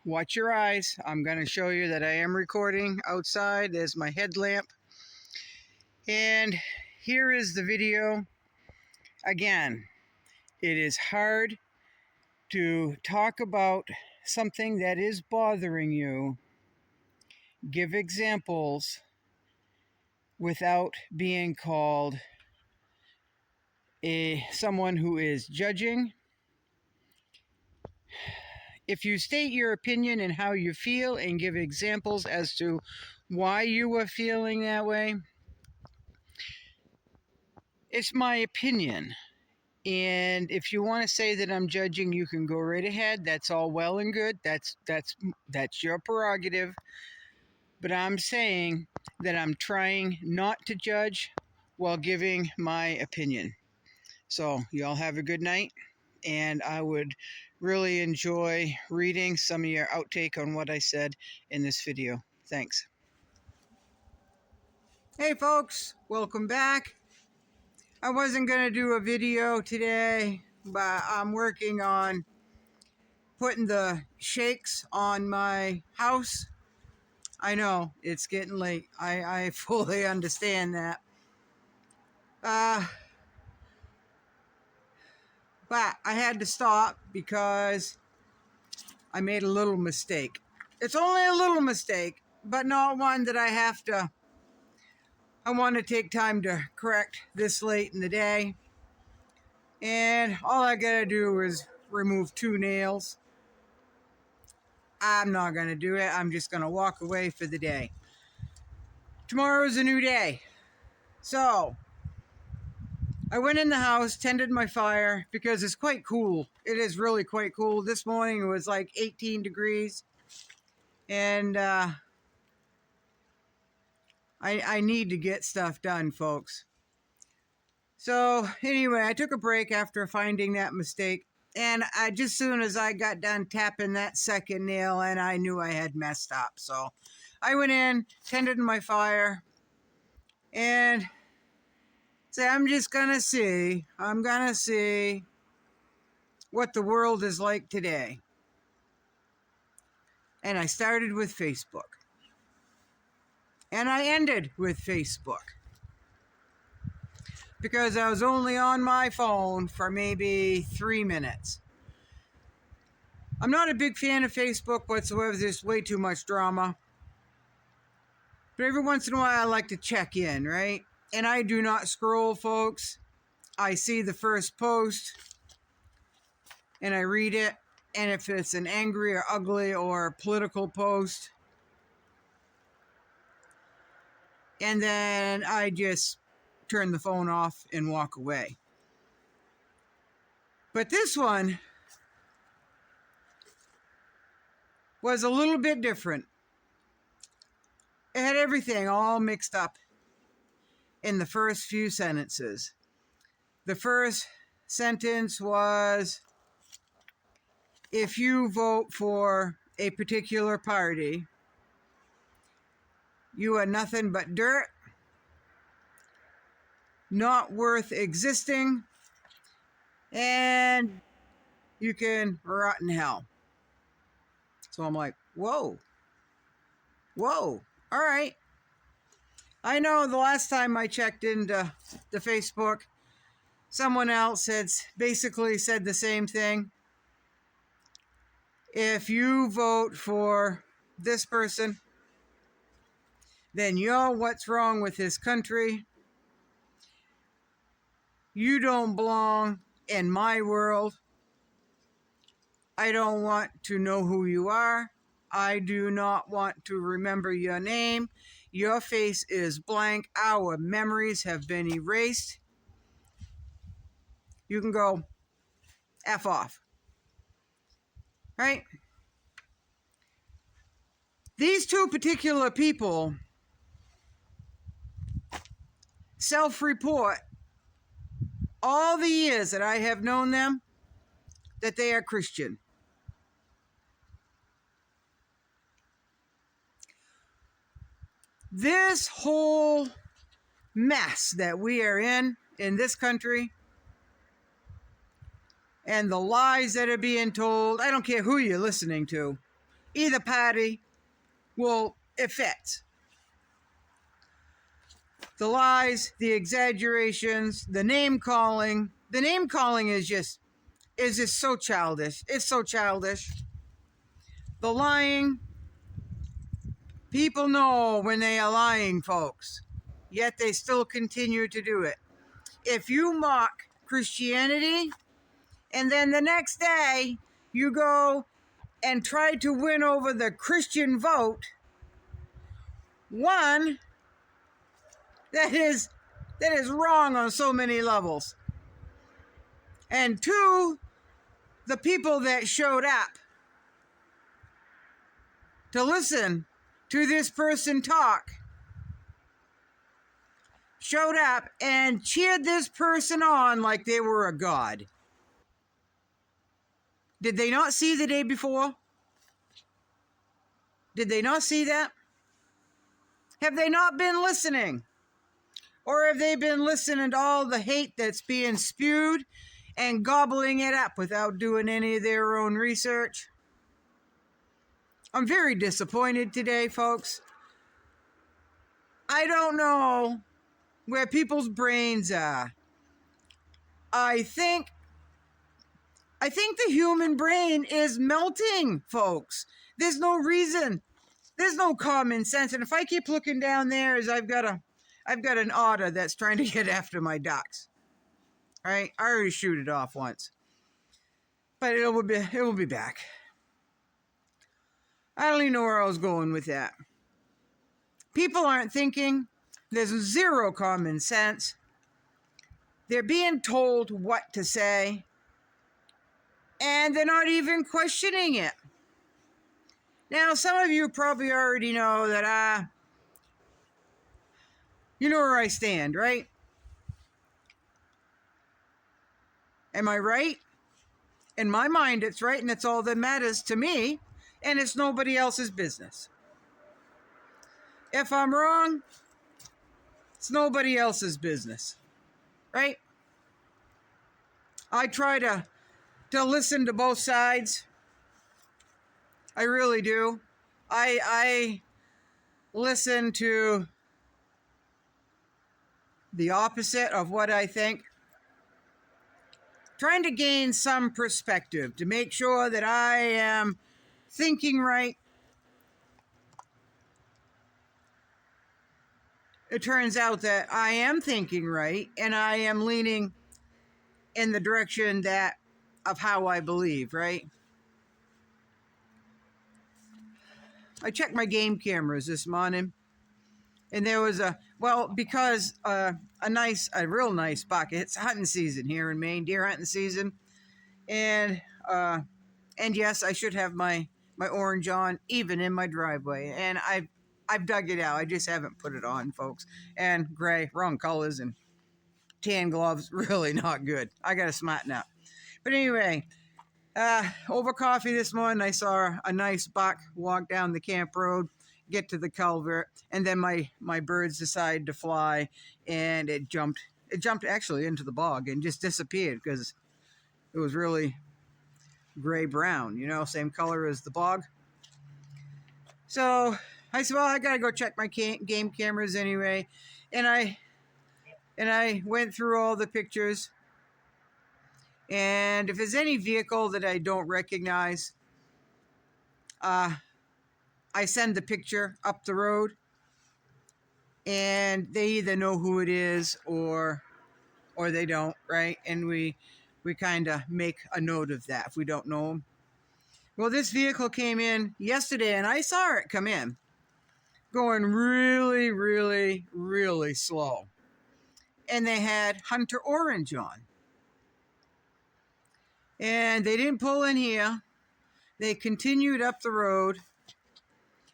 watch your eyes. I'm going to show you that I am recording outside. There's my headlamp. And here is the video. Again, it is hard to talk about something that is bothering you, give examples without being called someone who is judging. If you state your opinion and how you feel and give examples as to why you are feeling that way, it's my opinion. And if you want to say that I'm judging, you can go right ahead. That's all well and good. That's your prerogative. But I'm saying that I'm trying not to judge while giving my opinion. So y'all have a good night, and I would really enjoy reading some of your outtake on what I said in this video. Thanks. Hey folks, welcome back. I wasn't going to do a video today, but I'm working on putting the shakes on my house. I know, it's getting late. I fully understand that. But I had to stop because I made a little mistake. It's only a little mistake, but not one that I want to take time to correct this late in the day. And all I gotta do is remove 2 nails. I'm not gonna do it. I'm just gonna walk away for the day. Tomorrow's a new day. So I went in the house, tended my fire because it's quite cool. It is really quite cool. This morning it was like 18 degrees. And I need to get stuff done, folks. So anyway, I took a break after finding that mistake. And just soon as I got done tapping that second nail, and I knew I had messed up. So I went in, tended my fire, and say, I'm going to see what the world is like today. And I started with Facebook. And I ended with Facebook. Because I was only on my phone for maybe 3 minutes. I'm not a big fan of Facebook whatsoever. There's way too much drama. But every once in a while I like to check in, right? And I do not scroll, folks. I see the first post and I read it. And if it's an angry or ugly or political post, and then I just turn the phone off and walk away. But this one was a little bit different. It had everything all mixed up in the first few sentences. The first sentence was, if you vote for a particular party, you are nothing but dirt, not worth existing, and you can rot in hell. So I'm like, whoa, all right. I know the last time I checked into the Facebook, someone else had basically said the same thing. If you vote for this person, then you're what's wrong with this country. You don't belong in my world. I don't want to know who you are. I do not want to remember your name. Your face is blank. Our memories have been erased. You can go F off. Right? These 2 particular people self-report all the years that I have known them that they are Christian. This whole mess that we are in this country, and the lies that are being told, I don't care who you're listening to, either party will affect. The lies, the exaggerations, the name calling. The name calling is just so childish. It's so childish. The lying, people know when they are lying, folks, yet they still continue to do it. If you mock Christianity and then the next day you go and try to win over the Christian vote, one, that is wrong on so many levels. And two, the people that showed up to listen to this person talk showed up and cheered this person on like they were a god. Did they not see the day before? Did they not see that? Have they not been listening? Or have they been listening to all the hate that's being spewed and gobbling it up without doing any of their own research? I'm very disappointed today, folks. I don't know where people's brains are. I think the human brain is melting, folks. There's no reason. There's no common sense. And if I keep looking down there, as I've got an otter that's trying to get after my ducks. All right, I already shoot it off once, but it will be back. I don't even know where I was going with that. People aren't thinking. There's zero common sense. They're being told what to say, and they're not even questioning it. Now, some of you probably already know that you know where I stand, right? Am I right? In my mind, it's right, and it's all that matters to me, and it's nobody else's business. If I'm wrong, it's nobody else's business, right? I try to listen to both sides. I really do. I listen to the opposite of what I think, trying to gain some perspective to make sure that I am thinking right. It turns out that I am thinking right, and I am leaning in the direction of how I believe, right? I checked my game cameras this morning, and there was because a real nice buck. It's hunting season here in Maine, deer hunting season, and yes, I should have my orange on even in my driveway, and I've dug it out. I just haven't put it on, folks. And gray, wrong colors, and tan gloves, really not good. I got to smarten up. But anyway, over coffee this morning, I saw a nice buck walk down the camp road, get to the culvert, and then my birds decided to fly, and it jumped actually into the bog and just disappeared because it was really gray-brown, same color as the bog. So I said, well, I got to go check my game cameras anyway, and I went through all the pictures. And if there's any vehicle that I don't recognize, I send the picture up the road, and they either know who it is or they don't, right? And we kind of make a note of that if we don't know them. Well, this vehicle came in yesterday, and I saw it come in, going really, really, really slow. And they had Hunter Orange on. And they didn't pull in here. They continued up the road.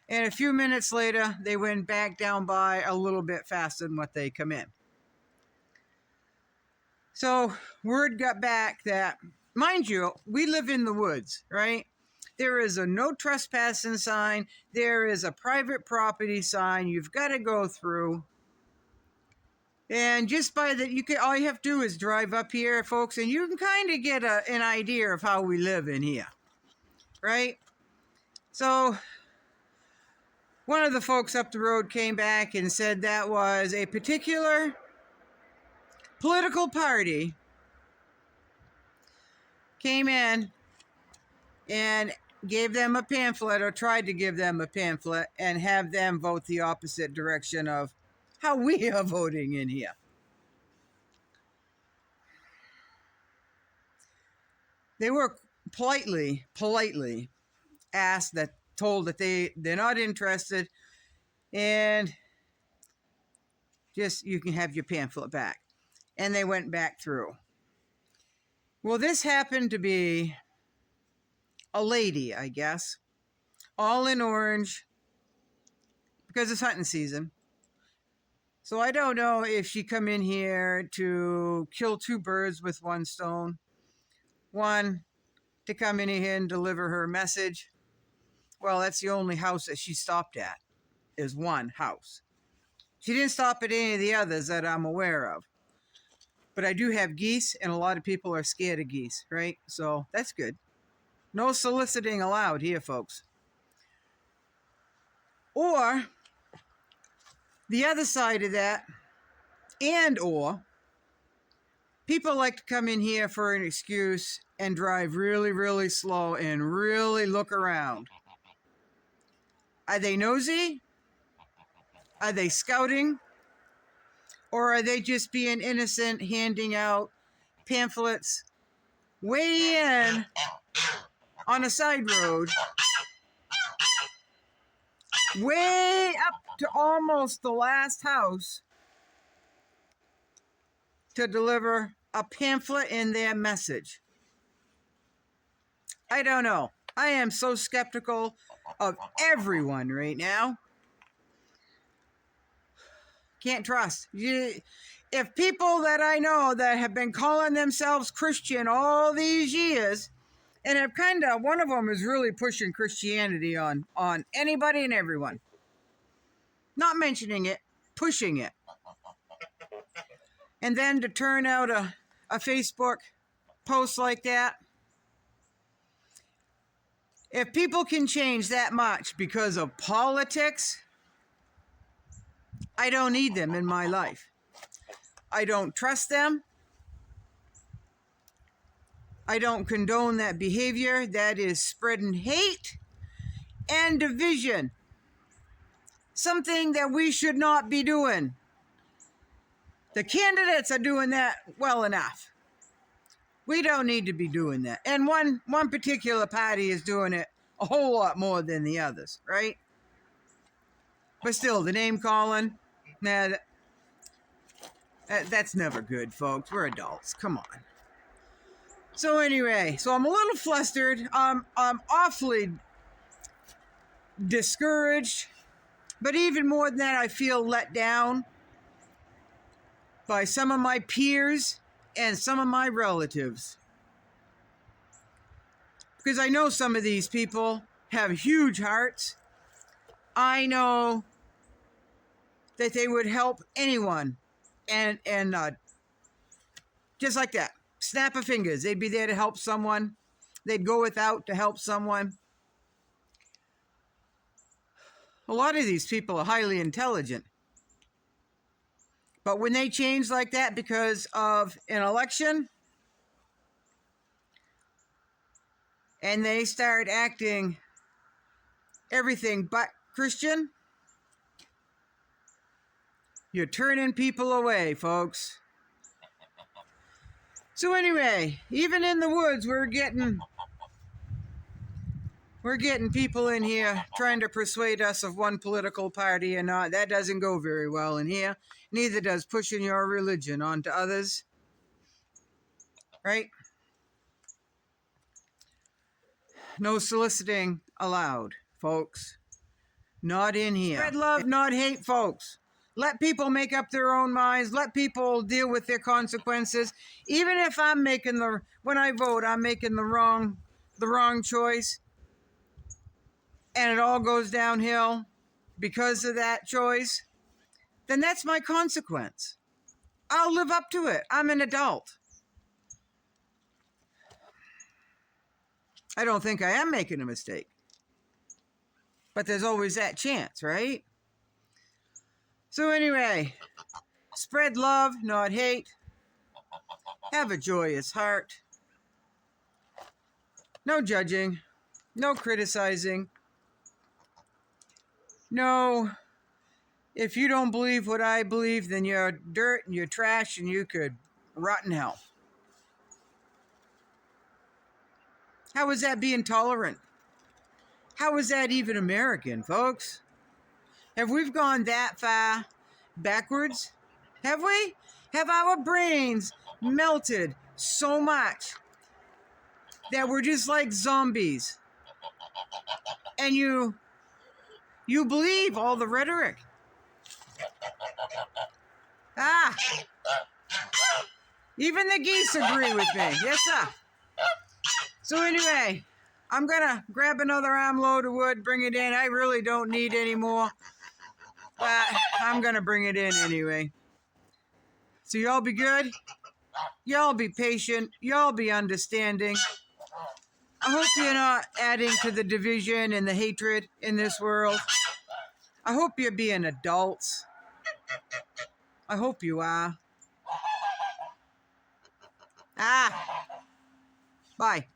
And a few minutes later, they went back down by a little bit faster than what they come in. So word got back that, mind you, we live in the woods, right? There is a no trespassing sign. There is a private property sign you've got to go through. And just by that, all you have to do is drive up here, folks, and you can kind of get an idea of how we live in here, right? So one of the folks up the road came back and said that was a particular political party came in and gave them a pamphlet, or tried to give them a pamphlet, and have them vote the opposite direction of how we are voting in here. They were politely asked, told that they're not interested, and just, you can have your pamphlet back. And they went back through. Well, this happened to be a lady, I guess, all in orange, because it's hunting season. So I don't know if she come in here to kill two birds with one stone. One, to come in here and deliver her message. Well, that's the only house that she stopped at, is one house. She didn't stop at any of the others that I'm aware of. But I do have geese, and a lot of people are scared of geese, right? So that's good. No soliciting allowed here, folks. Or the other side of that, or people like to come in here for an excuse and drive really, really slow and really look around. Are they nosy? Are they scouting? Or are they just being innocent, handing out pamphlets way in on a side road, way up to almost the last house, to deliver a pamphlet in their message? I don't know. I am so skeptical of everyone right now. Can't trust. If people that I know that have been calling themselves Christian all these years, and have one of them is really pushing Christianity on anybody and everyone. Not mentioning it, pushing it. And then to turn out a Facebook post like that. If people can change that much because of politics, I don't need them in my life. I don't trust them. I don't condone that behavior. That is spreading hate and division. Something that we should not be doing. The candidates are doing that well enough. We don't need to be doing that. And one particular party is doing it a whole lot more than the others, right? But still, the name calling, that's never good, folks. We're adults. Come on. So anyway, I'm a little flustered. I'm awfully discouraged. But even more than that, I feel let down by some of my peers and some of my relatives. Because I know some of these people have huge hearts. I know that they would help anyone. And just like that, snap of fingers, they'd be there to help someone. They'd go without to help someone. A lot of these people are highly intelligent. But when they change like that because of an election, and they start acting everything but Christian, you're turning people away, folks. So anyway, even in the woods, we're getting people in here trying to persuade us of one political party or not. That doesn't go very well in here. Neither does pushing your religion onto others. Right? No soliciting allowed, folks. Not in here. Spread love, not hate, folks. Let people make up their own minds. Let people deal with their consequences. Even if when I vote, I'm making the wrong choice, and it all goes downhill because of that choice, then that's my consequence. I'll live up to it. I'm an adult. I don't think I am making a mistake. But there's always that chance, right? So anyway, spread love, not hate. Have a joyous heart. No judging. No criticizing. No, if you don't believe what I believe, then you're dirt and you're trash and you could rot in hell. How is that being tolerant? How is that even American, folks? Have we gone that far backwards? Have we? Have our brains melted so much that we're just like zombies? And you believe all the rhetoric. Ah! Even the geese agree with me. Yes, sir. So anyway, I'm going to grab another armload of wood, bring it in. I really don't need any more. But I'm going to bring it in anyway. So y'all be good. Y'all be patient. Y'all be understanding. I hope you're not adding to the division and the hatred in this world. I hope you're being adults. I hope you are. Bye.